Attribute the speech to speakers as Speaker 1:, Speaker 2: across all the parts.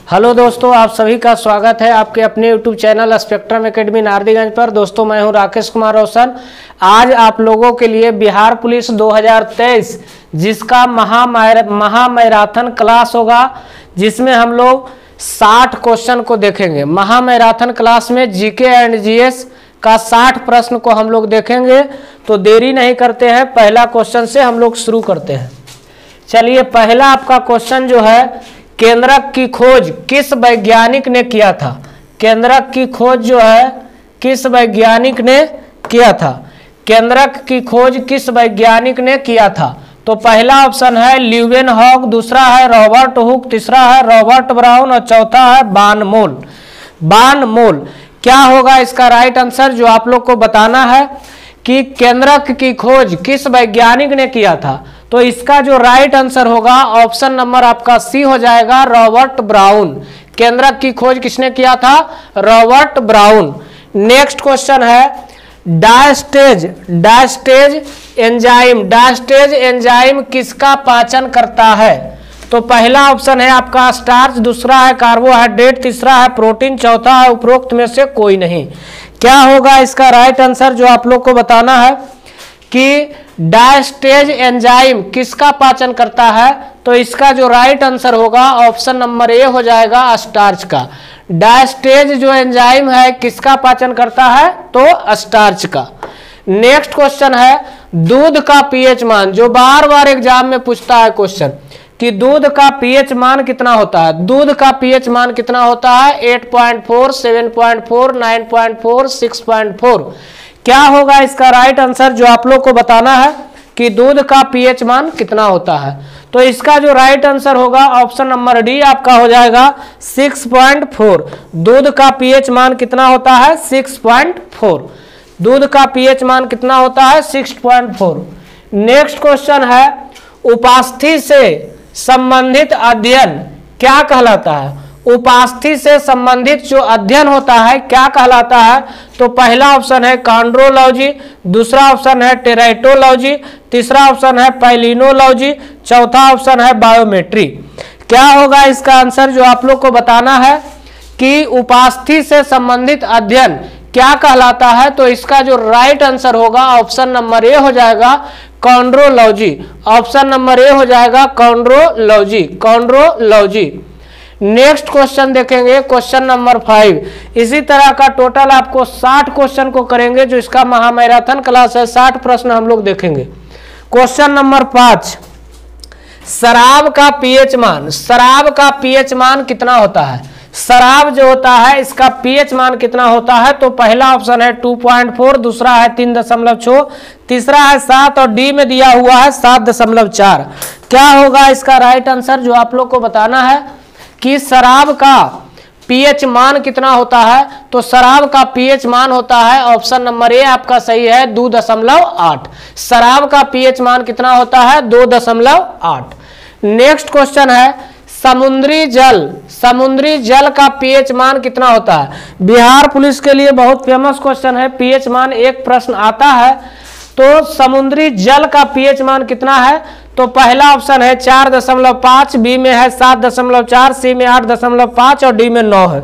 Speaker 1: Hello दोस्तों, आप सभी का स्वागत है आपके अपने YouTube channel spectrum academy Nardiganj पर। दोस्तों मैं हूं राकेश कुमार रोशन। आज आप लोगों के लिए बिहार पुलिस 2023 जिसका महामैराथन क्लास होगा, जिसमें हम लोग 60 क्वेश्चन को देखेंगे। महामैराथन क्लास में जीके एंड जीएस का 60 प्रश्न को हम लोग देखेंगे। तो देरी नहीं करते हैं, पहला क्वेश्चन से हम लोग शुरू करते हैं। चलिए, पहला आपका क्वेश्चन जो है, केंद्रक की खोज किस वैज्ञानिक ने किया था? केंद्रक की खोज जो है किस वैज्ञानिक ने किया था? केंद्रक की खोज किस वैज्ञानिक ने किया था? तो पहला ऑप्शन है ल्यूवेनहॉक, दूसरा है रॉबर्ट हुक, तीसरा है रॉबर्ट ब्राउन और चौथा है बान मोल। क्या होगा इसका राइट आंसर, जो आप लोग को बताना है कि केंद्रक की खोज किस वैज्ञानिक ने किया था। तो इसका जो राइट आंसर होगा ऑप्शन नंबर आपका सी हो जाएगा, रॉबर्ट ब्राउन। केंद्रक की खोज किसने किया था? Robert brown. नेक्स्ट क्वेश्चन है डायस्टेज एंजाइम किसका पाचन करता है? तो पहला ऑप्शन है आपका स्टार्च, दूसरा है कार्बोहाइड्रेट, तीसरा है प्रोटीन, चौथा है उपरोक्त में से कोई नहीं। क्या होगा इसका राइट आंसर, जो आप लोग को बताना है कि डायस्टेज एंजाइम किसका पाचन करता है। तो इसका जो राइट आंसर होगा ऑप्शन नंबर ए हो जाएगा, स्टार्च का। डायस्टेज जो एंजाइम है किसका पाचन करता है? तो स्टार्च का। नेक्स्ट क्वेश्चन है दूध का पीएच मान, जो बार बार एग्जाम में पूछता है क्वेश्चन कि दूध का पीएच मान कितना होता है। दूध का पीएच मान कितना होता है? 8.4, 7.4, 9.4, 6.4। क्या होगा इसका राइट आंसर, जो आप लोग को बताना है कि दूध का पीएच मान कितना होता है। तो इसका जो राइट आंसर होगा ऑप्शन नंबर डी आपका हो जाएगा 6.4। दूध का पीएच मान कितना होता है? 6.4। दूध का पीएच मान कितना होता है? 6.4। नेक्स्ट क्वेश्चन है उपास्थि से संबंधित अध्ययन क्या कहलाता है? उपास्थि से संबंधित जो अध्ययन होता है क्या कहलाता है? तो पहला ऑप्शन है कॉन्ड्रोलॉजी, दूसरा ऑप्शन है टेराइटोलॉजी, तीसरा ऑप्शन है पैलिनोलॉजी, चौथा ऑप्शन है बायोमेट्री। क्या होगा इसका आंसर, जो आप लोग को बताना है कि उपास्थि से संबंधित अध्ययन क्या कहलाता है। तो इसका जो राइट आंसर होगा ऑप्शन नंबर ए हो जाएगा, कॉन्ड्रोलॉजी। ऑप्शन नंबर ए हो जाएगा कॉन्ड्रोलॉजी। नेक्स्ट क्वेश्चन देखेंगे, क्वेश्चन नंबर 5। इसी तरह का टोटल आपको 60 क्वेश्चन को करेंगे, जो इसका महामैराथन क्लास है। 60 प्रश्न हम लोग देखेंगे। क्वेश्चन नंबर 5, शराब का पीएच मान कितना होता है? शराब जो होता है इसका पीएच मान कितना होता है? तो पहला ऑप्शन है 2.4, दूसरा है 3.6, तीसरा है 7 और डी में दिया हुआ है 7.4। क्या होगा इसका राइट आंसर, जो आप लोग को बताना है कि शराब का पीएच मान कितना होता है। तो शराब का पीएच मान होता है ऑप्शन नंबर ए आपका सही है, 2.8। शराब का पीएच मान कितना होता है? 2.8। नेक्स्ट क्वेश्चन है समुद्री जल का पीएच मान कितना होता है? बिहार पुलिस के लिए बहुत फेमस क्वेश्चन है, पीएच मान एक प्रश्न आता है। तो समुद्री जल का पीएच मान कितना है? तो पहला ऑप्शन है 4.5, बी में है 7.4, सी में 8.5 और डी में 9 है।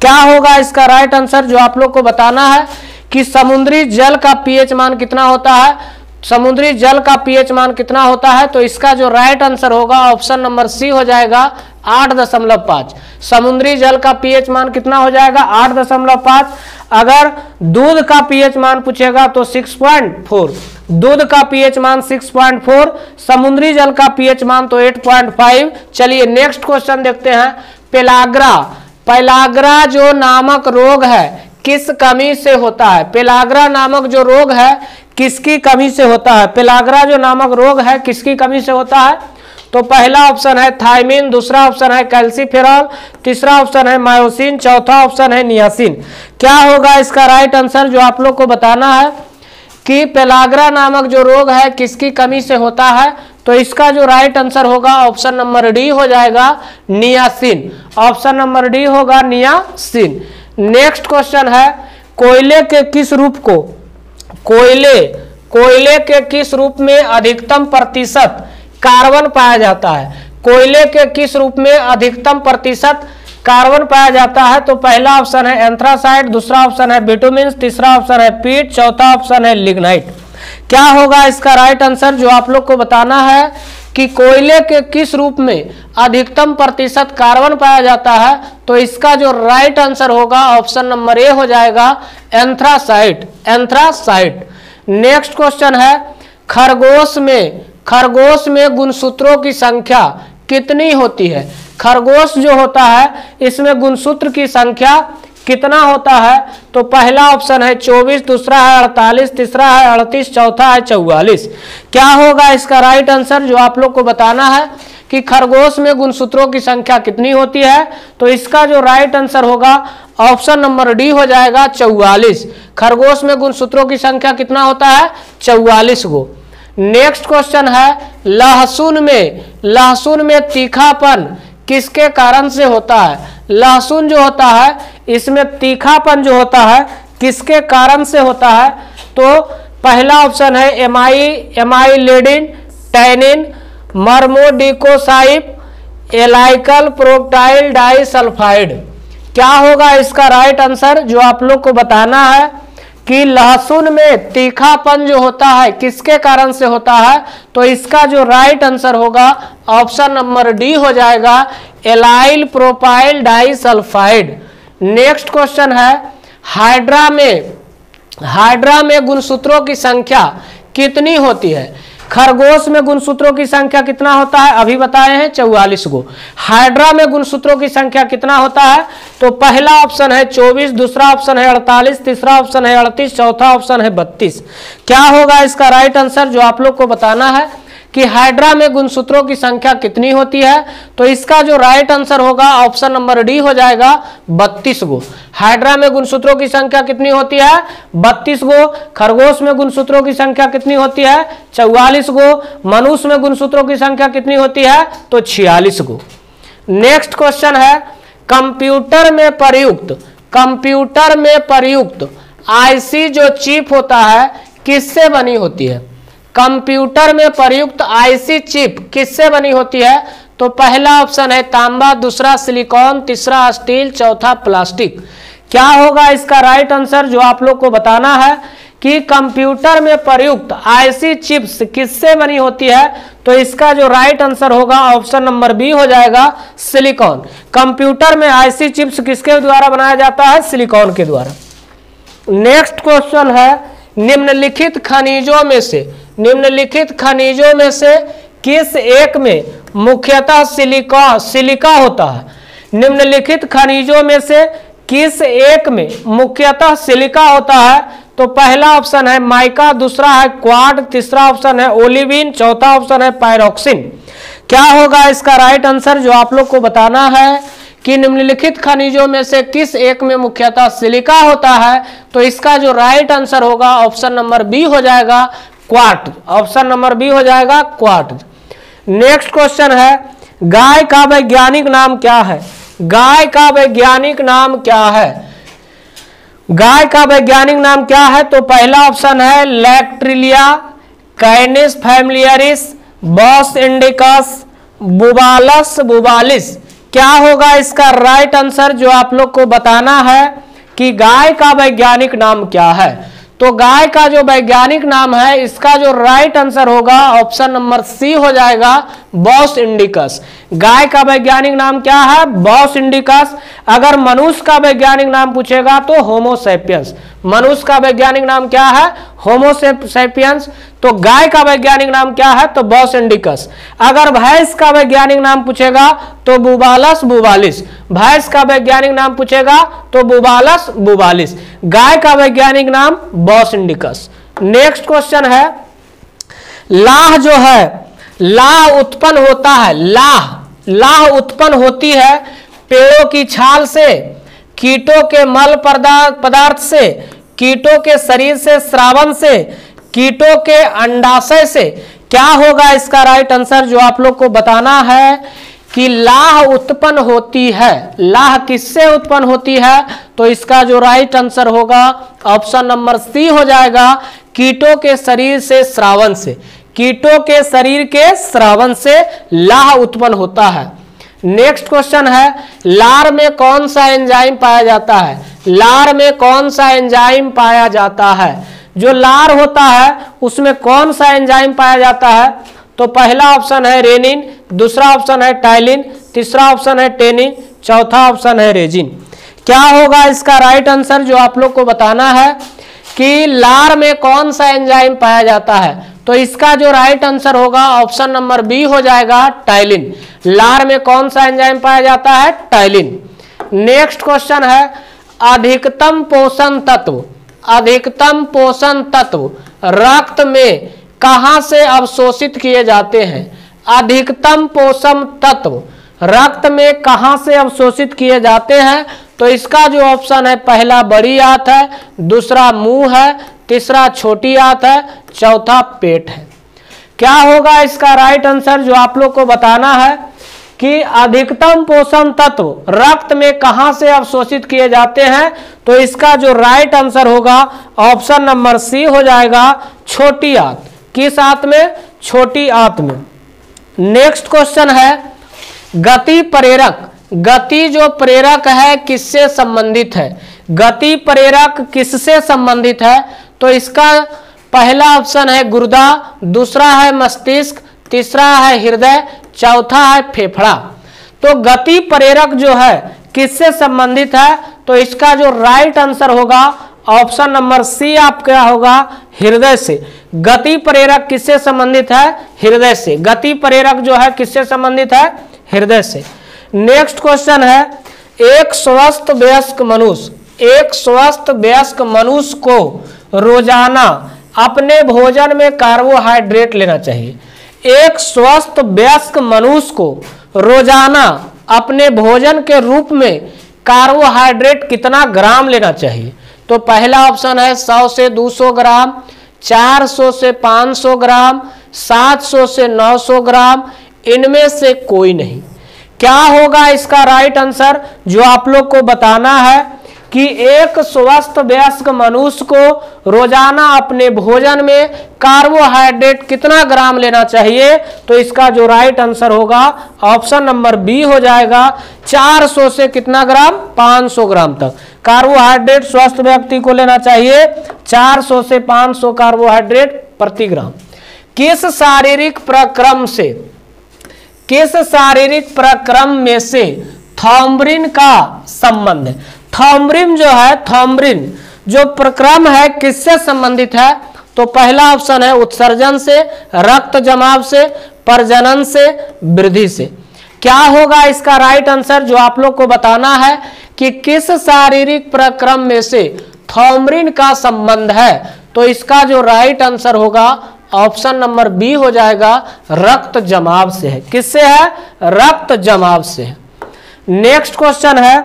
Speaker 1: क्या होगा इसका राइट आंसर, जो आप लोग को बताना है कि समुद्री जल का पीएच मान कितना होता है। समुद्री जल का पीएच मान कितना होता है? तो इसका जो राइट आंसर होगा ऑप्शन नंबर सी हो जाएगा, 8.5। समुद्री जल का पीएच मान कितना हो जाएगा? 8.5। अगर दूध का पीएच मान पूछेगा तो 6.4। दूध का पीएच मान 6.4, समुद्री जल का पीएच मान तो 8.5। चलिए नेक्स्ट क्वेश्चन देखते हैं। पेलाग्रा जो नामक रोग है किस कमी से होता है? पेलाग्रा नामक जो रोग है किसकी कमी से होता है? पेलाग्रा जो नामक रोग है किसकी कमी से होता है? तो पहला ऑप्शन है थायमिन, दूसरा ऑप्शन है कैल्सीफेरॉल, तीसरा ऑप्शन है मायोसिन, चौथा ऑप्शन है नियासिन। क्या होगा इसका राइट आंसर, जो आप लोग को बताना है कि पेलाग्रा नामक जो रोग है किसकी कमी से होता है। तो इसका जो राइट आंसर होगा ऑप्शन नंबर डी हो जाएगा, नियासिन। ऑप्शन नंबर डी होगा नियासिन। नेक्स्ट क्वेश्चन है कोयले के किस रूप में अधिकतम प्रतिशत कार्बन पाया जाता है? कोयले के किस रूप में अधिकतम प्रतिशत कार्बन पाया जाता है? तो पहला ऑप्शन है एंथ्रासाइट, दूसरा ऑप्शन है बिटुमिन्स, तीसरा ऑप्शन है पीट, चौथा ऑप्शन है लिग्नाइट। क्या होगा इसका राइट आंसर? जो आप लोग को बताना है कि कोयले के किस रूप में अधिकतम प्रतिशत कार्बन पाया जाता है, तो इसका जो राइट आंसर होगा ऑप्शन नंबर ए हो जाएगा, एंथ्रासाइट, एंथ्रासाइट। नेक्स्ट क्वेश्चन है, खरगोश में गुणसूत्रों की संख्या कितनी होती है? खरगोश जो होता है इसमें गुणसूत्र की संख्या कितना होता है? तो पहला ऑप्शन है 24, दूसरा है 48, तीसरा है 38, चौथा है 44। क्या होगा इसका राइट आंसर? जो आप लोग को बताना है कि खरगोश में गुणसूत्रों की संख्या कितनी होती है, तो इसका जो राइट आंसर होगा ऑप्शन नंबर डी हो जाएगा, 44। खरगोश में गुणसूत्रों की संख्या कितना होता है? 44 गो। नेक्स्ट क्वेश्चन है, लहसुन में तीखापन किसके कारण से होता है? लहसुन जो होता है इसमें तीखापन जो होता है किसके कारण से होता है? तो पहला ऑप्शन है एमाइलेडिन, टैनिन, मर्मोडिकोसाइप, एलाइकल प्रोप्टाइल डाइसल्फाइड। क्या होगा इसका राइट आंसर? जो आप लोग को बताना है कि लहसुन में तीखापन जो होता है किसके कारण से होता है, तो इसका जो राइट आंसर होगा ऑप्शन नंबर डी हो जाएगा, allyl propyl disulphide. Next question है, हाइड्रा में गुणसूत्रों की संख्या कितनी होती है? खरगोश में गुणसूत्रों की संख्या कितना होता है? अभी बताए हैं 44 गो। हाइड्रा में गुणसूत्रों की संख्या कितना होता है? तो पहला ऑप्शन है 24, दूसरा ऑप्शन है 48, तीसरा ऑप्शन है 38, चौथा ऑप्शन है 32। क्या होगा इसका राइट आंसर? जो आप लोग को बताना है कि हाइड्रा में गुणसूत्रों की संख्या कितनी होती है, तो इसका जो राइट आंसर होगा ऑप्शन नंबर डी हो जाएगा, 32 गो। हाइड्रा में गुणसूत्रों की संख्या कितनी होती है? 32 गो। खरगोश में गुणसूत्रों की संख्या कितनी होती है? 44 गो। मनुष्य में गुणसूत्रों की संख्या कितनी होती है? तो 46 गो। नेक्स्ट क्वेश्चन है, कंप्यूटर में प्रयुक्त आईसी जो चिप होता है किससे बनी होती है? कंप्यूटर में प्रयुक्त आईसी चिप किससे बनी होती है? तो पहला ऑप्शन है तांबा, दूसरा सिलिकॉन, तीसरा स्टील, चौथा प्लास्टिक। क्या होगा इसका राइट आंसर? जो आप लोग को बताना है कि कंप्यूटर में प्रयुक्त आईसी चिप्स किससे बनी होती है, तो इसका जो राइट आंसर होगा ऑप्शन नंबर बी हो जाएगा, सिलिकॉन। कंप्यूटर में आईसी चिप्स किसके द्वारा बनाया जाता है? सिलिकॉन के द्वारा। नेक्स्ट क्वेश्चन है, निम्नलिखित खनिजों में से किस एक में मुख्यतः सिलिका होता है? निम्नलिखित खनिजों में से किस एक में मुख्यतः सिलिका होता है? तो पहला ऑप्शन है माइका, दूसरा है क्वार्ट, तीसरा ऑप्शन है ओलिविन, चौथा ऑप्शन है पायरोक्सिन। क्या होगा इसका राइट आंसर? जो आप लोग को बताना है कि निम्नलिखित खनिजों में से किस एक में मुख्यतः सिलिका होता है, तो इसका जो राइट आंसर होगा ऑप्शन नंबर बी हो जाएगा, क्वार्ट। ऑप्शन नंबर बी हो जाएगा, क्वार्ट। नेक्स्ट क्वेश्चन है, गाय का वैज्ञानिक नाम क्या है? गाय का वैज्ञानिक नाम क्या है? गाय का वैज्ञानिक नाम क्या है? तो पहला ऑप्शन है लैक्ट्रिलिया, कैनिस फैमिलियरिस, बॉस इंडिकस, बुबालिस। क्या होगा इसका राइट आंसर? जो आप लोग को बताना है कि गाय का वैज्ञानिक नाम क्या है। तो गाय का जो वैज्ञानिक नाम है इसका जो राइट आंसर होगा ऑप्शन नंबर सी हो जाएगा, बॉस इंडिकस। गाय का वैज्ञानिक नाम क्या है? Bos indicus. अगर मनुष्य का वैज्ञानिक नाम पूछेगा तो होमो सैपियंस। मनुष्य का वैज्ञानिक नाम क्या है? Homo sapiens. तो गाय का वैज्ञानिक नाम क्या है? तो बॉस इंडिकस। अगर भैंस का वैज्ञानिक नाम पूछेगा तो बुबालिस। भैंस का वैज्ञानिक नाम पूछेगा तो बुबालिस। गाय का वैज्ञानिक नाम बॉस इंडिकस। नेक्स्ट क्वेश्चन है, लाह जो है, लाह उत्पन्न होता है, लाह उत्पन्न होती है पेड़ों की छाल से, कीटों के मल पदार्थ से, कीटों के शरीर से, श्रावण से, कीटों के अंडाशय से। क्या होगा इसका राइट आंसर? जो आप लोग को बताना है कि लाह उत्पन्न होती है। लाह किससे उत्पन्न होती है? तो इसका जो राइट आंसर होगा ऑप्शन नंबर सी हो जाएगा, कीटों के शरीर से, श्रावण से। कीटों के शरीर के श्रावण से लाह उत्पन्न होता है। नेक्स्ट क्वेश्चन है, लार में कौन सा एंजाइम पाया जाता है? लार में कौन सा एंजाइम पाया जाता है? जो लार होता है उसमें कौन सा एंजाइम पाया जाता है? तो पहला ऑप्शन है रेनिन, दूसरा ऑप्शन है टाइलिन, तीसरा ऑप्शन है टेनिन, चौथा ऑप्शन है रेजिन। क्या होगा इसका राइट आंसर जो आप लोग को बताना है कि लार में कौन सा एंजाइम पाया जाता है? तो इसका जो राइट आंसर होगा ऑप्शन नंबर बी हो जाएगा, टाइलिन। लार में कौन सा एंजाइम पाया जाता है? टाइलिन। नेक्स्ट क्वेश्चन है, अधिकतम पोषण तत्व, अधिकतम पोषण तत्व रक्त में कहां से अवशोषित किए जाते हैं? अधिकतम पोषण तत्व रक्त में कहां से अवशोषित किए जाते हैं? तो इसका जो ऑप्शन है, पहला बड़ी आंत है, दूसरा मुंह है, तीसरा छोटी आंत है, चौथा पेट है। क्या होगा इसका राइट आंसर जो आप लोग को बताना है कि अधिकतम पोषण तत्व रक्त में कहां से अवशोषित किए जाते हैं? तो इसका जो राइट आंसर होगा ऑप्शन नंबर सी हो जाएगा, छोटी आंत। किस आंत में? छोटी आंत में। नेक्स्ट क्वेश्चन है, गति प्रेरक, गति जो प्रेरक है किससे संबंधित है? गति प्रेरक किससे संबंधित है? तो इसका पहला ऑप्शन है गुर्दा, दूसरा है मस्तिष्क, तीसरा है हृदय, चौथा है फेफड़ा। तो गति प्रेरक जो है किससे संबंधित है? तो इसका जो राइट आंसर होगा ऑप्शन नंबर सी आपका होगा, हृदय से। गति प्रेरक किससे संबंधित है? हृदय से। गति प्रेरक जो है किससे संबंधित है? हृदय से। नेक्स्ट क्वेश्चन है, एक स्वस्थ वयस्क मनुष्य, एक स्वस्थ वयस्क मनुष्य को रोजाना अपने भोजन में कार्बोहाइड्रेट लेना चाहिए। एक स्वस्थ वयस्क मनुष्य को रोजाना अपने भोजन के रूप में कार्बोहाइड्रेट कितना ग्राम लेना चाहिए? तो पहला ऑप्शन है 100 से 200 ग्राम, 400 से 500 ग्राम, 700 से 900 ग्राम, इनमें से कोई नहीं। क्या होगा इसका राइट आंसर जो आप लोग को बताना है कि एक स्वस्थ वयस्क मनुष्य को रोजाना अपने भोजन में कार्बोहाइड्रेट कितना ग्राम लेना चाहिए? तो इसका जो राइट आंसर होगा ऑप्शन नंबर बी हो जाएगा, 400 से कितना ग्राम? 500 ग्राम तक कार्बोहाइड्रेट स्वस्थ व्यक्ति को लेना चाहिए, 400 से 500 कार्बोहाइड्रेट प्रति ग्राम। किस शारीरिक प्रक्रम से, किस शारीरिक प्रक्रम में से थॉम्ब्रिन का संबंध है? थॉम्ब्रिन जो है, थॉम्ब्रिन जो प्रक्रम है किससे संबंधित है? तो पहला ऑप्शन है उत्सर्जन से, रक्त जमाव से, प्रजनन से, वृद्धि से। क्या होगा इसका राइट आंसर जो आप लोग को बताना है कि किस शारीरिक प्रक्रम में से थॉम्ब्रिन का संबंध है? तो इसका जो राइट आंसर होगा ऑप्शन नंबर बी हो जाएगा, रक्त जमाव से है। किससे है? रक्त जमाव से है। नेक्स्ट क्वेश्चन है,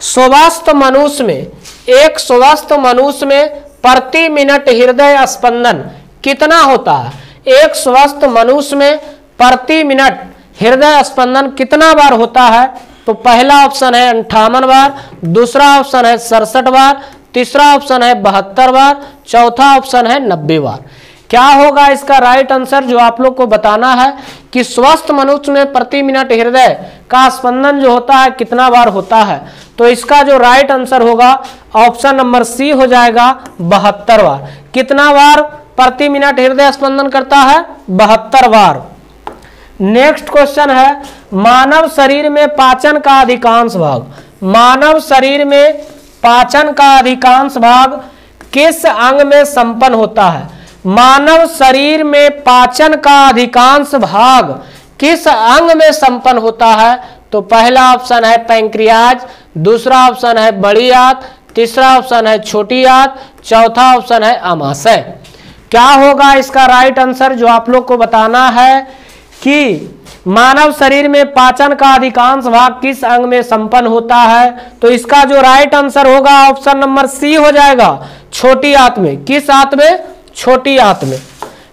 Speaker 1: स्वस्थ मनुष्य में, एक स्वस्थ मनुष्य में प्रति मिनट हृदय स्पंदन कितना होता है? एक स्वस्थ मनुष्य में प्रति मिनट हृदय स्पंदन कितना बार होता है? तो पहला ऑप्शन है 58 बार, दूसरा ऑप्शन है 67 बार, तीसरा ऑप्शन है 72 बार, चौथा ऑप्शन है 90 बार। क्या होगा इसका राइट आंसर जो आप लोग को बताना है कि स्वस्थ मनुष्य में प्रति मिनट हृदय का स्पंदन जो होता है कितना बार होता है? तो इसका जो राइट आंसर होगा ऑप्शन नंबर सी हो जाएगा, 72 बार। कितना बार प्रति मिनट हृदय स्पंदन करता है? 72 बार। नेक्स्ट क्वेश्चन है, मानव शरीर में पाचन का अधिकांश भाग, मानव शरीर में पाचन का अधिकांश भाग किस अंग में संपन्न होता है? मानव शरीर में पाचन का अधिकांश भाग किस अंग में संपन्न होता है? तो पहला ऑप्शन है पैंक्रियाज, दूसरा ऑप्शन है बड़ी आंत, तीसरा ऑप्शन है छोटी आंत, चौथा ऑप्शन है आमाशय। क्या होगा इसका राइट आंसर जो आप लोग को बताना है कि मानव शरीर में पाचन का अधिकांश भाग किस अंग में संपन्न होता है? तो इसका जो राइट आंसर होगा ऑप्शन नंबर सी हो जाएगा, छोटी आंत में। किस आंत में? छोटी आंत में।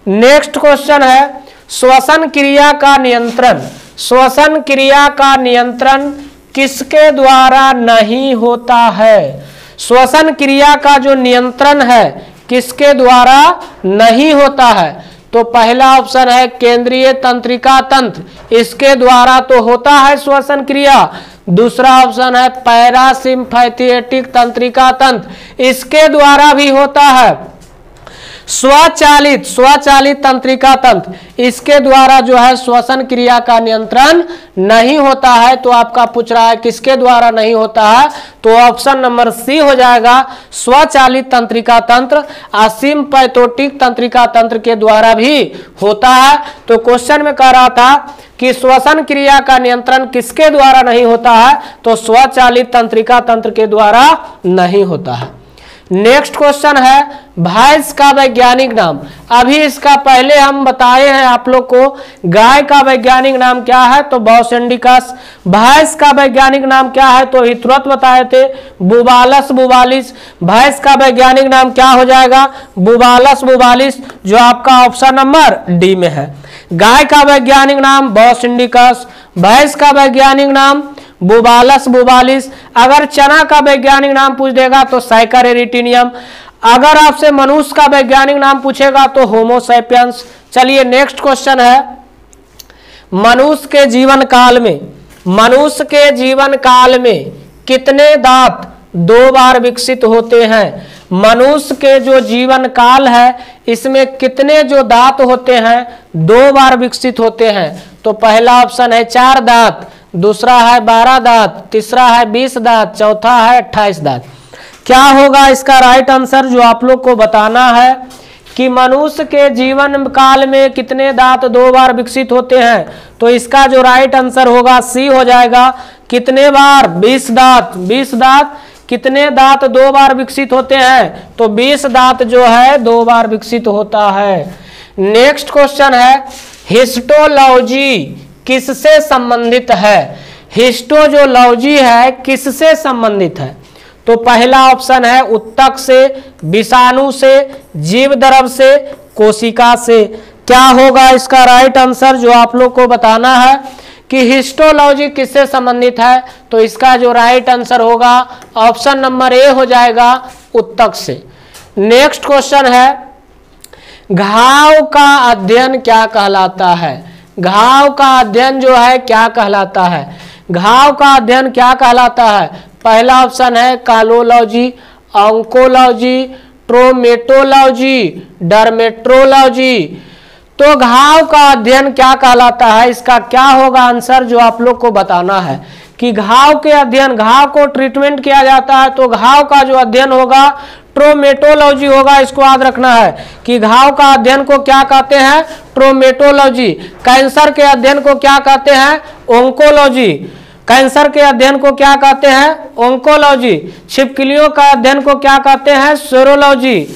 Speaker 1: नेक्स्ट क्वेश्चन है, श्वसन क्रिया का नियंत्रण, श्वसन क्रिया का नियंत्रण किसके द्वारा नहीं होता है? श्वसन क्रिया का जो नियंत्रण है किसके द्वारा नहीं होता है? तो पहला ऑप्शन है केंद्रीय तंत्रिका तंत्र, इसके द्वारा तो होता है श्वसन क्रिया। दूसरा ऑप्शन है पैरासिम्पैथेटिक तंत्रिका तंत्र, इसके द्वारा भी होता है। स्वचालित तंत्रिका तंत्र, इसके द्वारा जो है श्वसन क्रिया का नियंत्रण नहीं होता है। तो आपका पूछ रहा है किसके द्वारा नहीं होता है, तो ऑप्शन नंबर सी हो जाएगा, स्वचालित तंत्रिका तंत्र। असिम्पैथेटिक तंत्रिका तंत्र के द्वारा भी होता है। तो क्वेश्चन में कह रहा था कि श्वसन क्रिया का नियंत्रण किसके द्वारा नहीं होता है, तो स्वचालित तंत्रिका तंत्र के द्वारा नहीं होता है। नेक्स्ट क्वेश्चन है भैंस का वैज्ञानिक नाम। अभी इसका पहले हम बताए हैं आप लोग को, गाय का वैज्ञानिक नाम क्या है, तो बॉस इंडिकस। भैंस का वैज्ञानिक नाम क्या है, तो तुरंत बताए थे बुबालस बुबालिस। भैंस का वैज्ञानिक नाम क्या हो जाएगा, बुबालस बुबालिस, जो आपका ऑप्शन नंबर डी में है। गाय का वैज्ञानिक नाम बॉस इंडिकस, भैंस का वैज्ञानिक नाम बुबालस बुबालिस। अगर चना का वैज्ञानिक नाम पूछ देगा तो साइकरेरिटिनियम। अगर आपसे मनुष्य का वैज्ञानिक नाम पूछेगा तो होमो सैपियंस। चलिए नेक्स्ट क्वेश्चन है, मनुष्य के जीवन काल में कितने दांत 2 बार विकसित होते हैं। मनुष्य के जो जीवन काल है इसमें कितने जो दांत होते हैं 2 बार विकसित होते हैं। तो पहला ऑप्शन है 4 दांत, दूसरा है 12 दांत, तीसरा है 20 दांत, चौथा है 28 दांत। क्या होगा इसका राइट आंसर, जो आप लोग को बताना है कि मनुष्य के जीवन काल में कितने दांत 2 बार विकसित होते हैं। तो इसका जो राइट आंसर होगा सी हो जाएगा। कितने बार, 20 दांत। 20 दांत, कितने दांत 2 बार विकसित होते हैं, तो 20 दांत जो है 2 बार विकसित होता है। नेक्स्ट क्वेश्चन है हिस्टोलॉजी किससे संबंधित है। हिस्टोलॉजी है किससे संबंधित है, तो पहला ऑप्शन है उत्तक से, विषाणु से, जीव द्रव से, कोशिका से। क्या होगा इसका राइट आंसर, जो आप लोग को बताना है कि हिस्टोलॉजी किससे संबंधित है, तो इसका जो राइट आंसर होगा ऑप्शन नंबर ए हो जाएगा, उत्तक से। नेक्स्ट क्वेश्चन है घाव का अध्ययन क्या कहलाता है। घाव का अध्ययन जो है क्या कहलाता है, घाव का अध्ययन क्या कहलाता है। पहला ऑप्शन है कालोलॉजी, ऑन्कोलॉजी, ट्रोमेटोलॉजी, डर्मेट्रोलॉजी। तो घाव का अध्ययन क्या कहलाता है, इसका क्या होगा आंसर, जो आप लोग को बताना है कि घाव के अध्ययन, घाव को ट्रीटमेंट किया जाता है तो घाव का जो अध्ययन होगा ट्रोमेटोलॉजी होगा। इसको याद रखना है कि घाव का अध्ययन को क्या कहते हैं, ट्रोमेटोलॉजी। कैंसर के अध्ययन को क्या कहते हैं, ओंकोलॉजी। कैंसर के अध्ययन को क्या कहते हैं, ओंकोलॉजी। छिपकलियों का अध्ययन को क्या कहते हैं, सेरोलॉजी।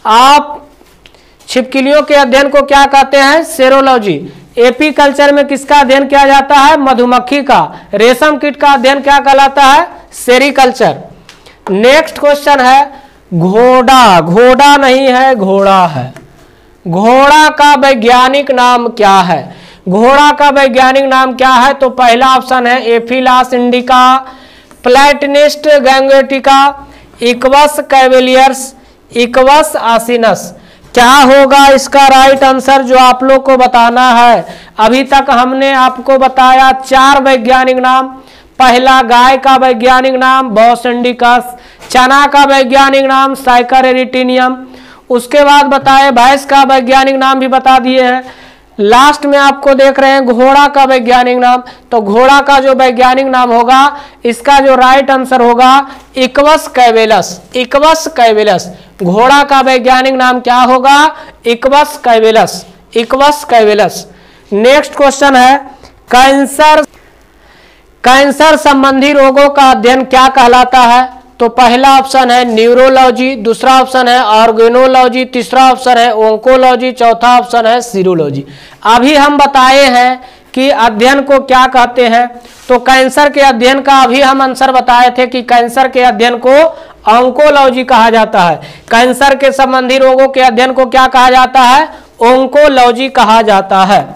Speaker 1: आप छिपकलियों के अध्ययन को क्या कहते हैं, सेरोलॉजी। एपी कल्चर में किसका अध्ययन किया जाता है, मधुमक्खी का। रेशम कीट का अध्ययन क्या कहलाता है, सेरीकल्चर। नेक्स्ट क्वेश्चन है घोड़ा, घोड़ा नहीं है घोड़ा है। घोड़ा का वैज्ञानिक नाम क्या है, घोड़ा का वैज्ञानिक नाम क्या है, तो पहला ऑप्शन है एफिलास indica, Platanista gangetica, Equus caballus, Equus asinus. क्या होगा इसका राइट आंसर, जो आप लोग को बताना है। अभी तक हमने आपको बताया 4 वैज्ञानिक नाम। पहला गाय का वैज्ञानिक नाम बॉस इंडिकस, चना का वैज्ञानिक नाम साइकरेरिटिनियम, उसके बाद बताए भैंस का वैज्ञानिक नाम भी बता दिए हैं। लास्ट में आपको देख रहे हैं घोड़ा का वैज्ञानिक नाम। तो घोड़ा का जो वैज्ञानिक नाम होगा, इसका जो राइट आंसर होगा इक्वस कैवेलस, इक्वस कैवेलस। घोड़ा का वैज्ञानिक नाम क्या होगा, इक्वस कैवेलस, इक्वस कैवेलस। नेक्स्ट क्वेश्चन है कैंसर, कैंसर संबंधी रोगों का अध्ययन क्या कहलाता है। तो पहला ऑप्शन है न्यूरोलॉजी, दूसरा ऑप्शन है ऑर्गेनोलॉजी, तीसरा ऑप्शन है ओंकोलॉजी, चौथा ऑप्शन है सीरोलॉजी। अभी हम बताए हैं कि अध्ययन को क्या कहते हैं। तो कैंसर के अध्ययन का अभी हम आंसर बताए थे कि कैंसर के अध्ययन को ऑंकोलॉजी कहा जाता है। कैंसर के संबंधी रोगों के अध्ययन को क्या कहा जाता है, ओंकोलॉजी कहा जाता है।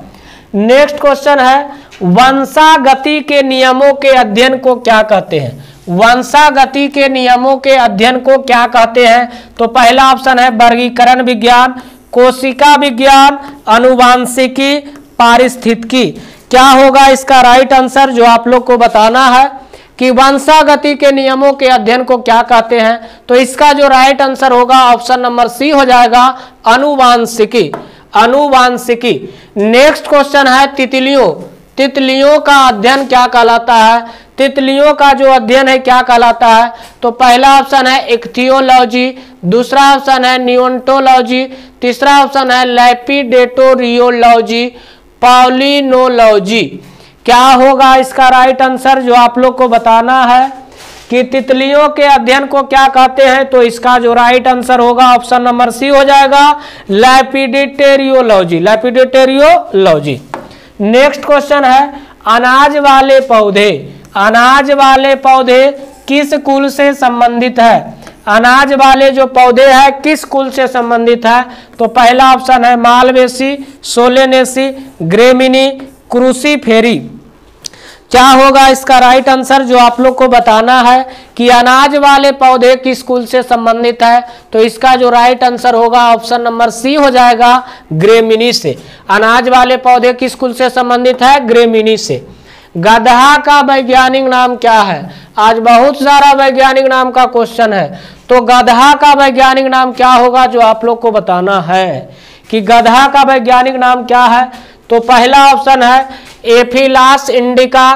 Speaker 1: नेक्स्ट क्वेश्चन है वंशागति के नियमों के अध्ययन को क्या कहते हैं। वंशागति के नियमों के अध्ययन को क्या कहते हैं। तो पहला ऑप्शन है वर्गीकरण विज्ञान, कोशिका विज्ञान, अनुवांशिकी, पारिस्थितिकी। क्या होगा इसका राइट आंसर जो आप लोग को बताना है कि वंशागति के नियमों के अध्ययन को क्या कहते हैं। तो इसका जो राइट आंसर होगा ऑप्शन नंबर सी हो जाएगा, अनुवांशिकी। अनुवांशिकी। नेक्स्ट क्वेश्चन है तितलियों। तितलियों का अध्ययन क्या कहलाता है? तितलियों का जो अध्ययन है क्या कहलाता है? तो पहला ऑप्शन है इक्थियोलॉजी, दूसरा ऑप्शन है नियोंटोलॉजी, तीसरा ऑप्शन है लैपिडेटोरियोलॉजी, पॉलिनोलॉजी। क्या होगा इसका राइट आंसर जो आप लोग को बताना है कि तितलियों के अध्ययन को क्या कहते हैं। तो इसका जो राइट आंसर होगा ऑप्शन नंबर सी हो जाएगा, लैपिडेटेरियोलॉजी। लैपिडेटेरियोलॉजी। नेक्स्ट क्वेश्चन है अनाज वाले पौधे। अनाज वाले पौधे किस कुल से संबंधित है? अनाज वाले जो पौधे हैं किस कुल से संबंधित है? तो पहला ऑप्शन है मालवेसी, सोलेनेसी, ग्रेमिनी, क्रूसीफेरी। क्या होगा इसका राइट आंसर जो आप लोग को बताना है कि अनाज वाले पौधे किस कुल से संबंधित है। तो इसका जो राइट आंसर होगा ऑप्शन नंबर सी हो जाएगा, ग्रेमिनी से। अनाज वाले पौधे किस कुल से संबंधित है? ग्रेमिनी से। गधा का वैज्ञानिक नाम क्या है? आज बहुत सारा वैज्ञानिक नाम का क्वेश्चन है। तो गधा का वैज्ञानिक नाम क्या होगा जो आप लोग को बताना है कि गधा का वैज्ञानिक नाम क्या है। तो पहला ऑप्शन है एफिलास इंडिका,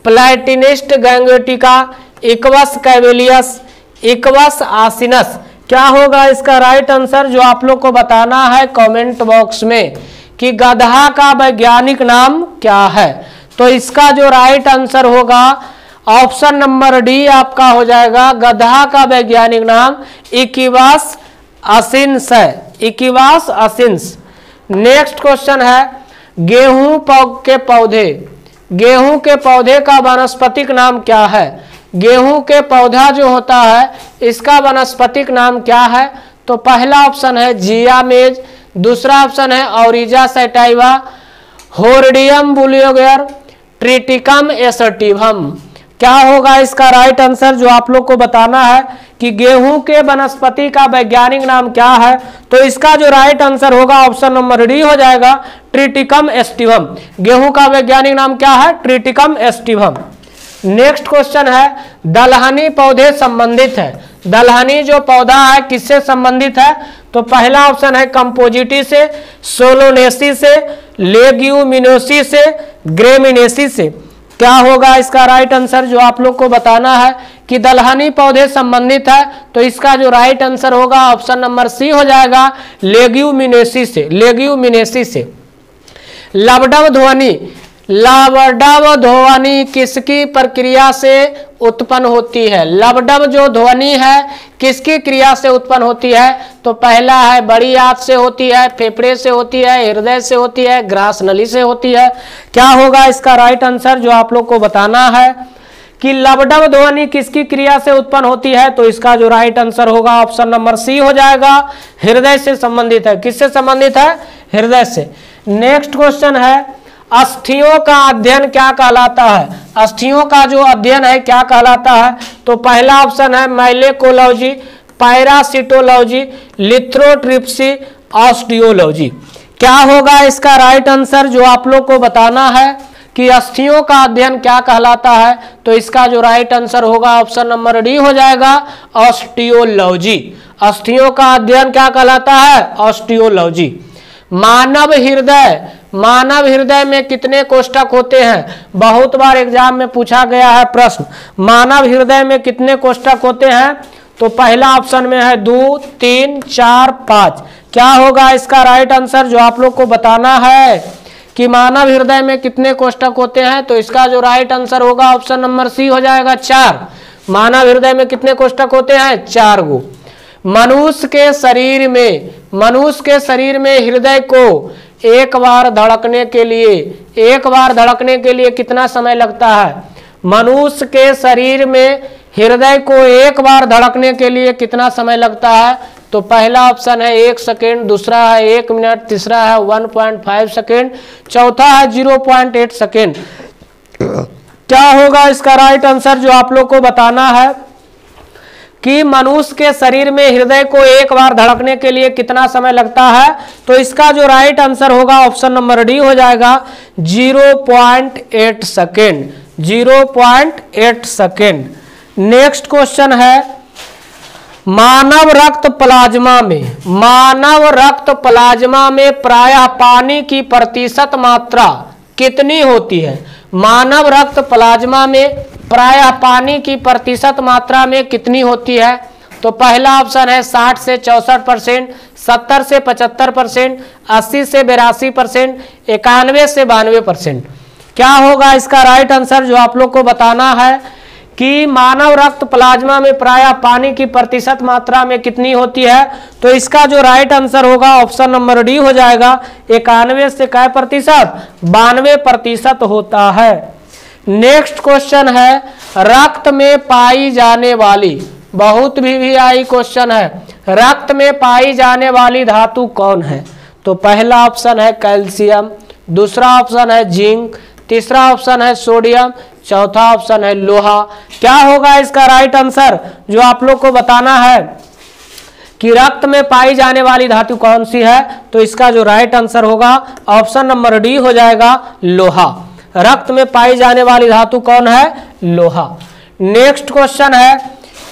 Speaker 1: प्लैटिनिस्ट गैंगेटिका, इक्वस कैवेलियस, इक्वस आसिनस। क्या होगा इसका राइट आंसर जो आप लोग को बताना है कमेंट बॉक्स में कि गधा का वैज्ञानिक नाम क्या है। तो इसका जो राइट आंसर होगा ऑप्शन नंबर डी आपका हो जाएगा, गधा का वैज्ञानिक नाम इक्विवास आसिन्स है, इक्विवास आसिन्स। नेक्स्ट क्वेश्चन है गेहूं के पौधे। गेहूं के पौधे का वानस्पतिक नाम क्या है? गेहूं के पौधा जो होता है इसका वानस्पतिक नाम क्या है? तो पहला ऑप्शन है जियामेज, दूसरा ऑप्शन है ओरिजा सैटाइवा, होर्डियम बुलियोगर, ट्रिटिकम एसटिवम। क्या होगा इसका राइट आंसर जो आप लोग को बताना है कि गेहूं के वनस्पति का वैज्ञानिक नाम क्या है। तो इसका जो राइट आंसर होगा ऑप्शन नंबर डी हो जाएगा, ट्रिटिकम एस्टिवम। गेहूं का वैज्ञानिक नाम क्या है? Triticum aestivum. नेक्स्ट क्वेश्चन है दलहनी पौधे संबंधित है। दलहनी जो पौधा है किससे संबंधित है? तो पहला ऑप्शन है कंपोजिटी से, सोलोनेसी से, लेग्यूमिनोसी से, ग्रेमिनेसी से। क्या होगा इसका राइट आंसर जो आप लोग को बताना है कि दलहनी पौधे संबंधित है। तो इसका जो राइट आंसर होगा ऑप्शन नंबर सी हो जाएगा, लेग्यूमिनेसी से, लेग्यूमिनेसी से। लबडब ध्वनि। लबडब ध्वनि किसकी प्रक्रिया से उत्पन्न होती है? लबडब जो ध्वनि है किसकी क्रिया से उत्पन्न होती है? तो पहला है बड़ी आंत से होती है, फेफड़े से होती है, हृदय से होती है, ग्रास नली से होती है। क्या होगा इसका राइट आंसर जो आप लोग को बताना है कि लबडब ध्वनि किसकी क्रिया से उत्पन्न होती है। तो इसका जो राइट आंसर होगा ऑप्शन नंबर सी हो जाएगा, हृदय से संबंधित है। किससे संबंधित है? हृदय से। नेक्स्ट क्वेश्चन है अस्थियों का अध्ययन क्या कहलाता है? अस्थियों का जो अध्ययन है क्या कहलाता है? तो पहला ऑप्शन है माइलेकोलॉजी, पैरासिटोलॉजी, लिथ्रोट्रिप्सी, ऑस्टियोलॉजी। क्या होगा इसका राइट आंसर जो आप लोग को बताना है कि अस्थियों का अध्ययन क्या कहलाता है। तो इसका जो राइट आंसर होगा ऑप्शन नंबर डी हो जाएगा, ऑस्टियोलॉजी। अस्थियों का अध्ययन क्या कहलाता है? ऑस्टियोलॉजी। मानव हृदय। मानव हृदय में कितने कोष्ठक होते हैं? बहुत बार एग्जाम में पूछा गया है प्रश्न, मानव हृदय में कितने कोष्ठक होते हैं? तो पहला ऑप्शन में है 2, 3, 4, 5। क्या होगा इसका राइट आंसर जो आप लोग को बताना है कि मानव हृदय में कितने कोष्ठक होते हैं। तो इसका जो राइट आंसर होगा ऑप्शन नंबर सी हो जाएगा, 4। मानव हृदय में कितने कोष्ठक होते हैं? 4 गो। मनुष्य के शरीर में हृदय को एक बार धड़कने के लिए कितना समय लगता है? मनुष्य के शरीर में हृदय को एक बार धड़कने के लिए कितना समय लगता है? तो पहला ऑप्शन है 1 सेकेंड, दूसरा है 1 मिनट, तीसरा है 1.5 सेकेंड, चौथा है 0.8 सेकेंड। क्या होगा इसका राइट आंसर जो आप लोग को बताना है कि मनुष्य के शरीर में हृदय को एक बार धड़कने के लिए कितना समय लगता है, तो इसका जो राइट आंसर होगा ऑप्शन नंबर डी हो जाएगा 0.8 सेकेंड, 0.8 सेकेंड। नेक्स्ट क्वेश्चन है, मानव रक्त प्लाज्मा में प्रायः पानी की प्रतिशत मात्रा कितनी होती है? मानव रक्त प्लाज्मा में प्रायः पानी की प्रतिशत मात्रा में कितनी होती है? तो पहला ऑप्शन है 60 से 64%, 70 से 75%, 80 से 82%, 91 से 92%। क्या होगा इसका राइट आंसर जो आप लोग को बताना है कि मानव रक्त प्लाज्मा में प्रायः पानी की प्रतिशत मात्रा में कितनी होती है, तो इसका जो राइट आंसर होगा ऑप्शन नंबर डी हो जाएगा 91 से क्या प्रतिशत, 92% होता है। नेक्स्ट क्वेश्चन है, रक्त में पाई जाने वाली, बहुत भी आई क्वेश्चन है, रक्त में पाई जाने वाली धातु कौन है? तो पहला ऑप्शन है कैल्शियम, दूसरा ऑप्शन है जिंक, तीसरा ऑप्शन है सोडियम, चौथा ऑप्शन है लोहा। क्या होगा इसका राइट आंसर जो आप लोग को बताना है कि रक्त में पाई जाने वाली धातु कौन सी है, तो इसका जो राइट आंसर होगा ऑप्शन नंबर डी हो जाएगा लोहा। रक्त में पाई जाने वाली धातु कौन है? लोहा। नेक्स्ट क्वेश्चन है,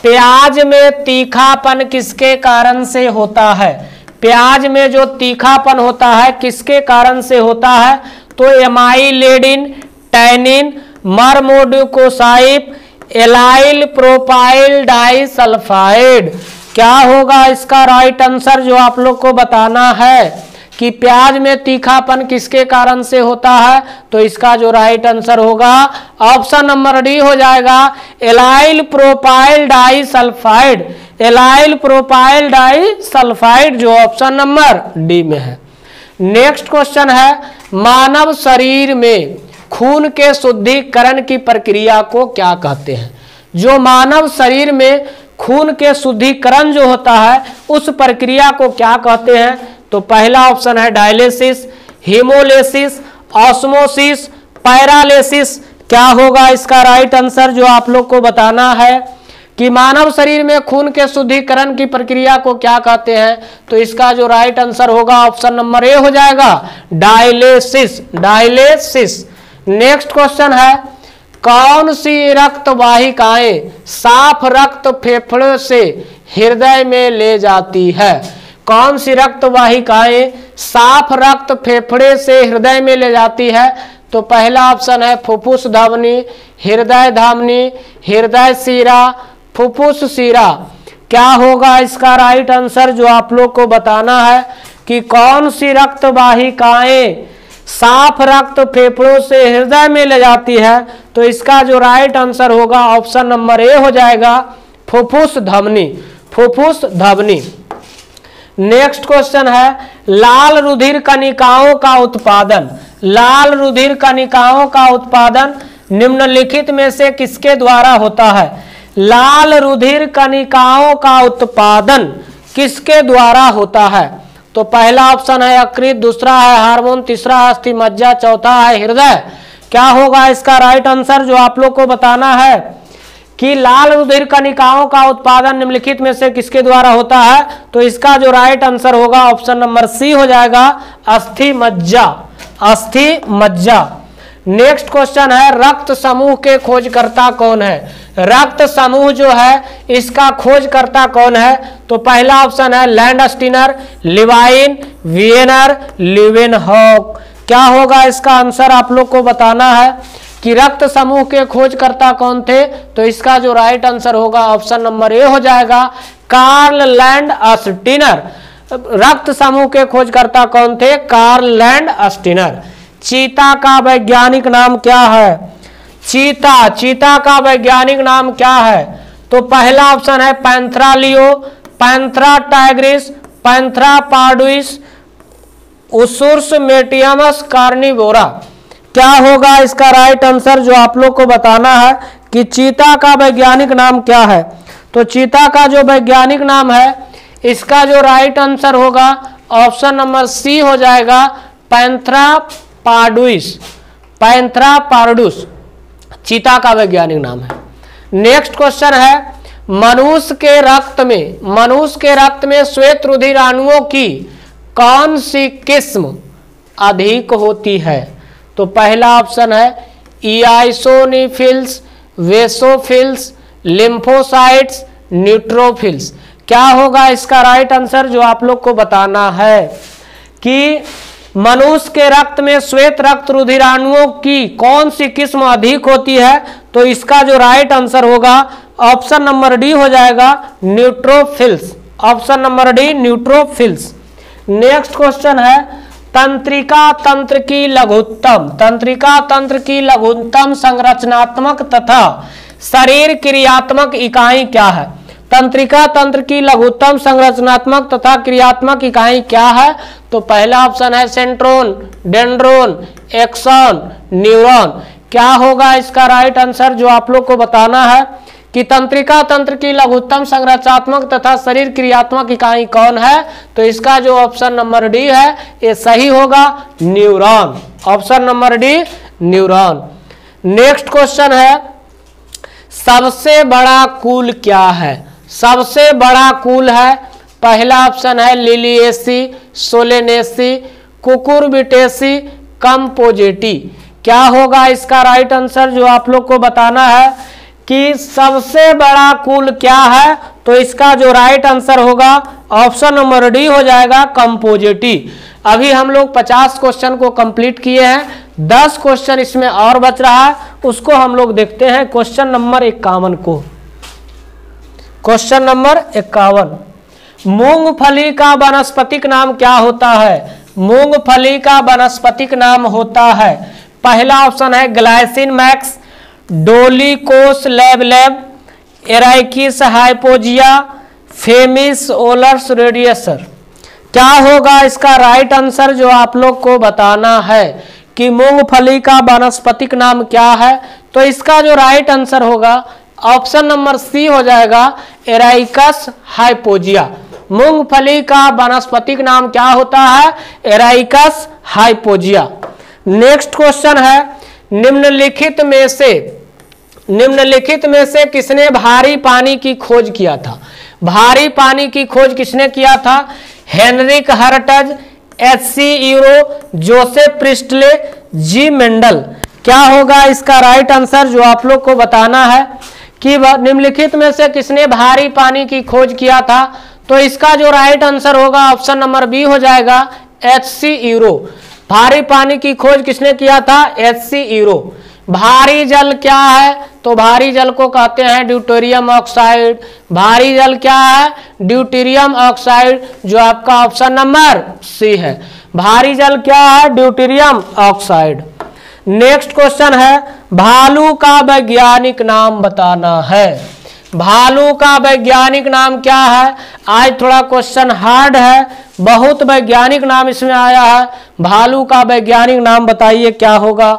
Speaker 1: प्याज में तीखापन किसके कारण से होता है? प्याज में जो तीखापन होता है किसके कारण से होता है? तो एमाइलेडिन, टैनिन, मरमोडिकोसाइड, एलाइल प्रोपाइल डाइसल्फाइड। क्या होगा इसका राइट आंसर जो आप लोग को बताना है कि प्याज में तीखापन किसके कारण से होता है, तो इसका जो राइट आंसर होगा ऑप्शन नंबर डी हो जाएगा allyl propyl disulphide. Allyl propyl disulphide जो ऑप्शन नंबर डी में है। नेक्स्ट क्वेश्चन है, मानव शरीर में खून के शुद्धिकरण की प्रक्रिया को क्या कहते हैं? जो मानव शरीर में खून के शुद्धिकरण जो होता है उस प्रक्रिया को क्या कहते हैं? तो पहला ऑप्शन है डायलिसिस, हीमोलिसिस, ऑस्मोसिस, पैरालिसिस। क्या होगा इसका राइट आंसर जो आप लोग को बताना है कि मानव शरीर में खून के शुद्धिकरण की प्रक्रिया को क्या कहते हैं, तो इसका जो राइट आंसर होगा ऑप्शन नंबर ए हो जाएगा डायलिसिस, डायलिसिस। नेक्स्ट क्वेश्चन है, कौन सी रक्त वाहिकाएं साफ रक्त फेफड़े से हृदय में ले जाती है? कौन सी रक्त वाहिकाएं साफ रक्त फेफड़े से हृदय में ले जाती है? तो पहला ऑप्शन है फुफ्फुस धमनी, हृदय धमनी, हृदय शिरा, फुफ्फुस शिरा। क्या होगा इसका राइट आंसर जो आप लोग को बताना है कि कौन सी रक्त वाहिकाएं साफ रक्त फेफड़ों से हृदय में ले जाती है, तो इसका जो राइट आंसर होगा ऑप्शन नंबर ए हो जाएगा फुफ्फुस धमनी, फुफ्फुस धमनी। नेक्स्ट क्वेश्चन है, लाल रुधिर कणिकाओं का उत्पादन, लाल रुधिर कणिकाओं का उत्पादन निम्नलिखित में से किसके द्वारा होता है? लाल रुधिर कणिकाओं का उत्पादन किसके द्वारा होता है? तो पहला ऑप्शन है यकृत, दूसरा है हार्मोन, तीसरा है अस्थि मज्जा, चौथा है हृदय। क्या होगा इसका राइट आंसर जो आप लोग को बताना है कि लाल रुधिर कणिकाओं का उत्पादन निम्नलिखित में से किसके द्वारा होता है, तो इसका जो राइट आंसर होगा ऑप्शन नंबर सी हो जाएगा अस्थि मज्जा, अस्थि मज्जा। नेक्स्ट क्वेश्चन है, रक्त समूह के खोजकर्ता कौन है? रक्त समूह जो है इसका खोजकर्ता कौन है? तो पहला ऑप्शन है लैंडस्टीनर, लिवाइन, वियनर, लीवेनहॉक। क्या होगा इसका आंसर आप लोग को बताना है कि रक्त समूह के खोजकर्ता कौन थे, तो इसका जो राइट आंसर होगा ऑप्शन नंबर ए हो जाएगा कार्ल लैंडस्टीनर। रक्त समूह के खोजकर्ता कौन थे? Karl Landsteiner. चीता का वैज्ञानिक नाम क्या है? चीता, चीता का वैज्ञानिक नाम क्या है? तो पहला ऑप्शन है Panthera leo, Panthera tigris, Panthera pardus, Ursus maritimus Carnivora. क्या होगा इसका राइट आंसर जो आप लोग को बताना है कि चीता का वैज्ञानिक नाम क्या है? तो चीता का जो वैज्ञानिक नाम है इसका जो राइट आंसर होगा ऑप्शन नंबर सी हो जाएगा पैंथरा पार्डुइस, पैंथरा पार्डुस चीता का वैज्ञानिक नाम है। नेक्स्ट क्वेश्चन है, मनुष्य के रक्त में श्वेत रुधिर अणुओं की कौन सी किस्म अधिक होती है? तो पहला ऑप्शन है इओसिनोफिल्स, वेसोफिल्स, लिम्फोसाइट्स, न्यूट्रोफिल्स। क्या होगा इसका राइट आंसर जो आप लोग को बताना है कि मनुष्य के रक्त में श्वेत रक्त रुधिराणुओं की कौन सी किस्म अधिक होती है? तो इसका जो राइट आंसर होगा ऑप्शन नंबर डी हो जाएगा, neutrophils. Option number D, neutrophils. Next question है तंत्रिका तंत्र की लघुत्तम संरचनात्मक तथा शरीर क्रियात्मक इकाई क्या है? तंत्रिका तंत्र की लघुत्तम संरचनात्मक तथा क्रियात्मक इकाई क्या है? तो पहला ऑप्शन है सेंट्रोन, डेंड्रोन, एक्सॉन, न्यूरॉन। क्या होगा इसका राइट आंसर जो आप लोग को बताना है कि तंत्रिका तंत्र की लघुत्तम संरचनात्मक तथा शरीर क्रियात्मक इकाई कौन है? तो इसका जो ऑप्शन नंबर डी है ये सही होगा, neuron. Option number D, neuron. Next question है सबसे बड़ा कूल क्या है? सबसे बड़ा कूल है, पहला ऑप्शन है लिलिएसी, सोलेनेसी, कुकुरबिटेसी, कंपोजिटी। क्या होगा इसका राइट आंसर जो आप लोग को बताना है कि सबसे बड़ा कूल क्या है? तो इसका जो राइट आंसर होगा ऑप्शन नंबर डी हो जाएगा, कंपोजिटी। अभी हम लोग 50 क्वेश्चन को कंप्लीट किए हैं, 10 क्वेश्चन इसमें और बच रहा है, उसको हम लोग देखते हैं क्वेश्चन नंबर 51 को। क्वेश्चन नंबर 51, मूंगफली का वानस्पतिक नाम क्या होता है? मूंगफली का वानस्पतिक नाम होता है, पहला ऑप्शन है ग्लाइसिन मैक्स, डोलिकोस लैब, एराइकिस हाइपोजिया, फेमिस ओलर्स रेडियसर। क्या होगा इसका राइट आंसर जो आप लोग को बताना है कि मूंगफली का वानस्पतिक नाम क्या है? तो इसका जो राइट आंसर होगा ऑप्शन नंबर सी हो जाएगा, एराइकस हाइपोजिया। मूंगफली का वानस्पतिक नाम क्या होता है? एराइकस हाइपोजिया। नेक्स्ट क्वेश्चन है निम्नलिखित में से किसने भारी पानी की खोज किया था? भारी पानी की खोज किसने किया था? Heinrich Hertz, H C. Urey, Joseph Priestley, G Mendel. क्या होगा इसका राइट आंसर जो आप लोग को बताना है कि निम्नलिखित में से किसने भारी पानी की खोज किया था? तो इसका जो राइट आंसर होगा ऑप्शन नंबर बी हो जाएगा, एच.सी. यूरो। भारी पानी की खोज किसने किया था? एच.सी. यूरो। भारी जल क्या है? तो भारी जल को कहते हैं ड्यूटेरियम ऑक्साइड। भारी जल क्या है? ड्यूटेरियम ऑक्साइड, जो आपका ऑप्शन नंबर सी है। भारी जल क्या है? Deuterium oxide. नेक्स्ट क्वेश्चन है भालू का वैज्ञानिक नाम बताना है। भालू का वैज्ञानिक नाम क्या है? आज थोड़ा क्वेश्चन हार्ड है, बहुत वैज्ञानिक नाम इसमें आया है। भालू का वैज्ञानिक नाम बताइए क्या होगा?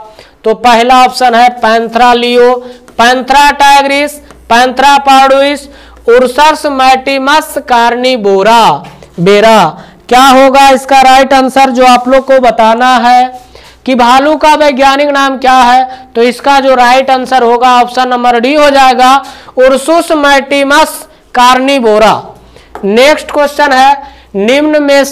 Speaker 1: तो पहला ऑप्शन है Panthera leo, Panthera tigris, Panthera pardus, Ursus maritimus Carnivora बेरा। क्या होगा इसका राइट आंसर जो आप लोग को बताना है कि भालू का वैज्ञानिक नाम क्या है? तो इसका जो राइट आंसर होगा ऑप्शन नंबर डी हो जाएगा, Ursus maritimus Carnivora. Next question है निम्न में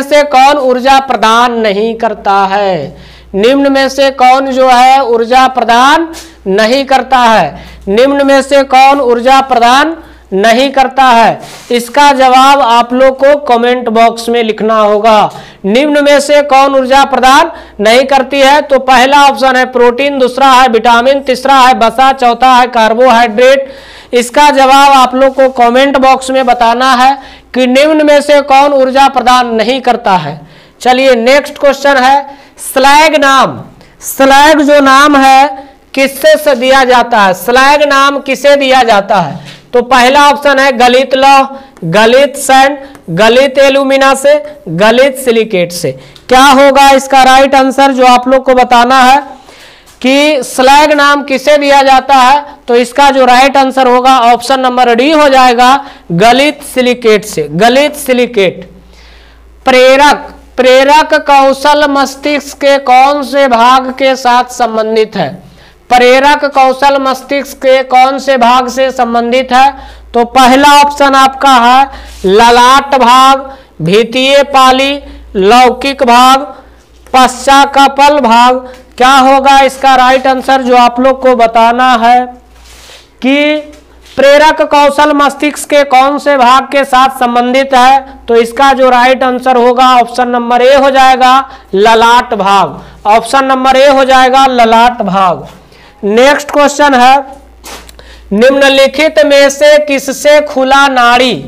Speaker 1: से कौन ऊर्जा प्रदान नहीं करता है? निम्न में से कौन जो है ऊर्जा प्रदान नहीं करता है? निम्न में से कौन ऊर्जा प्रदान नहीं करता है? इसका जवाब आप लोग को कमेंट बॉक्स में लिखना होगा। निम्न में से कौन ऊर्जा प्रदान नहीं करती है? तो पहला ऑप्शन है प्रोटीन, दूसरा है विटामिन, तीसरा है वसा, चौथा है कार्बोहाइड्रेट। इसका जवाब आप लोग को कमेंट बॉक्स में बताना है कि निम्न में से कौन ऊर्जा प्रदान नहीं करता है। चलिए नेक्स्ट क्वेश्चन है स्लैग नाम। स्लैग जो नाम है किससे दिया जाता है? स्लैग नाम किसे दिया जाता है? तो पहला ऑप्शन है गलित लौह, गलित सैंड, गलित एल्यूमिना से, गलित सिलिकेट से। क्या होगा इसका राइट आंसर जो आप लोग को बताना है कि स्लैग नाम किसे दिया जाता है? तो इसका जो राइट आंसर होगा ऑप्शन नंबर डी हो जाएगा, गलित सिलिकेट से, गलित सिलिकेट। प्रेरक कौशल मस्तिष्क के कौन से भाग के साथ संबंधित है? प्रेरक कौशल मस्तिष्क के कौन से भाग से संबंधित है? तो पहला ऑप्शन आपका है ललाट भाग, भीतीय पाली, लौकिक भाग, पश्चाकपल भाग। क्या होगा इसका राइट आंसर जो आप लोग को बताना है कि प्रेरक कौशल मस्तिष्क के कौन से भाग के साथ संबंधित है? तो इसका जो राइट आंसर होगा ऑप्शन नंबर ए हो जाएगा ललाट भाग। ऑप्शन नंबर ए हो जाएगा ललाट भाग। नेक्स्ट क्वेश्चन है निम्नलिखित में से किससे खुला नाड़ी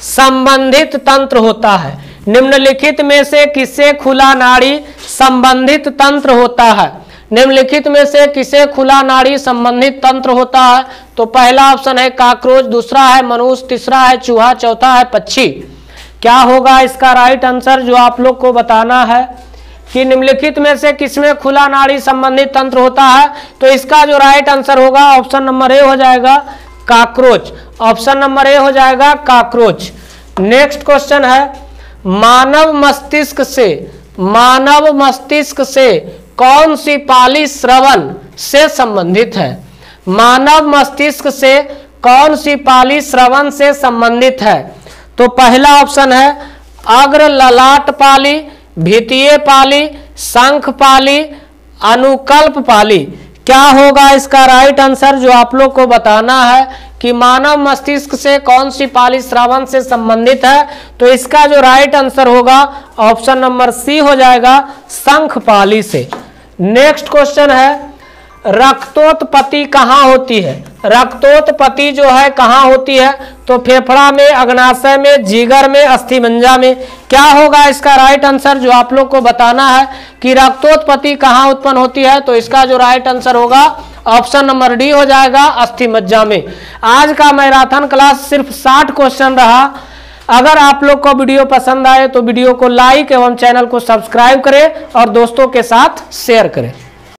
Speaker 1: संबंधित तंत्र होता है? निम्नलिखित में से किससे खुला नाड़ी संबंधित तंत्र होता है? निम्नलिखित में से किसे खुला नाड़ी संबंधित तंत्र होता है? तो पहला ऑप्शन है काकरोच, दूसरा है मनुष्य, तीसरा है चूहा, चौथा है पक्षी। क्या होगा इसका राइट आंसर जो आप लोग को बताना है कि निम्नलिखित में से किसमें खुला नाड़ी संबंधित तंत्र होता है? तो इसका जो राइट आंसर होगा ऑप्शन नंबर ए हो जाएगा काकरोच। ऑप्शन नंबर ए हो जाएगा काकरोच। नेक्स्ट क्वेश्चन है मानव मस्तिष्क से कौन सी पाली श्रवण से संबंधित है? मानव मस्तिष्क से कौन सी पाली श्रवण से संबंधित है? तो पहला ऑप्शन है अग्र ललाट पाली, भीतीय पाली, शंख पाली, अनुकल्प पाली। क्या होगा इसका राइट आंसर जो आप लोग को बताना है कि मानव मस्तिष्क से कौन सी पाली श्रवण से संबंधित है? तो इसका जो राइट आंसर होगा ऑप्शन नंबर सी हो जाएगा शंख पाली से। नेक्स्ट क्वेश्चन है रक्तोत्पत्ति कहाँ होती है? रक्तोत्पत्ति जो है कहाँ होती है? तो फेफड़ा में, अग्नाशय में, जिगर में, अस्थिमज्जा में। क्या होगा इसका राइट आंसर जो आप लोग को बताना है कि रक्तोत्पत्ति कहाँ उत्पन्न होती है? तो इसका जो राइट आंसर होगा ऑप्शन नंबर डी हो जाएगा अस्थिमज्जा में। आज का मैराथन क्लास सिर्फ 60 क्वेश्चन रहा। अगर आप लोग को वीडियो पसंद आए तो वीडियो को लाइक एवं चैनल को सब्सक्राइब करें और दोस्तों के साथ शेयर करें।